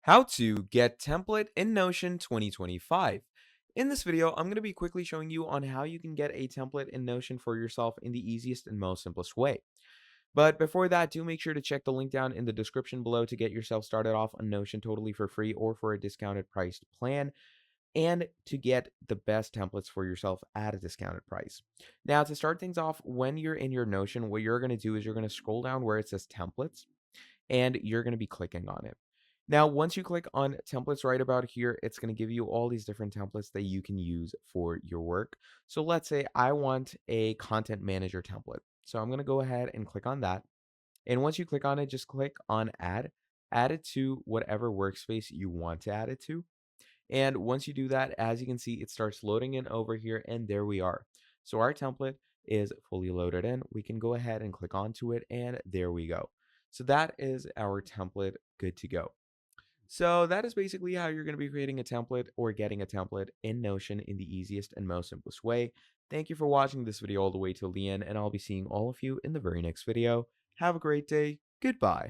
How to get template in Notion 2025. In this video, I'm going to be quickly showing you on how you can get a template in Notion for yourself in the easiest and most simplest way. But before that, do make sure to check the link down in the description below to get yourself started off on Notion totally for free or for a discounted priced plan and to get the best templates for yourself at a discounted price. Now, to start things off, when you're in your Notion, what you're going to do is you're going to scroll down where it says templates and you're going to be clicking on it. Now, once you click on templates right about here, it's going to give you all these different templates that you can use for your work. So let's say I want a content manager template. So I'm going to go ahead and click on that. And once you click on it, just click on add it to whatever workspace you want to add it to. And once you do that, as you can see, it starts loading in over here and there we are. So our template is fully loaded in. We can go ahead and click onto it and there we go. So that is our template good to go. So that is basically how you're going to be creating a template or getting a template in Notion in the easiest and most simplest way. Thank you for watching this video all the way till the end, and I'll be seeing all of you in the very next video. Have a great day. Goodbye.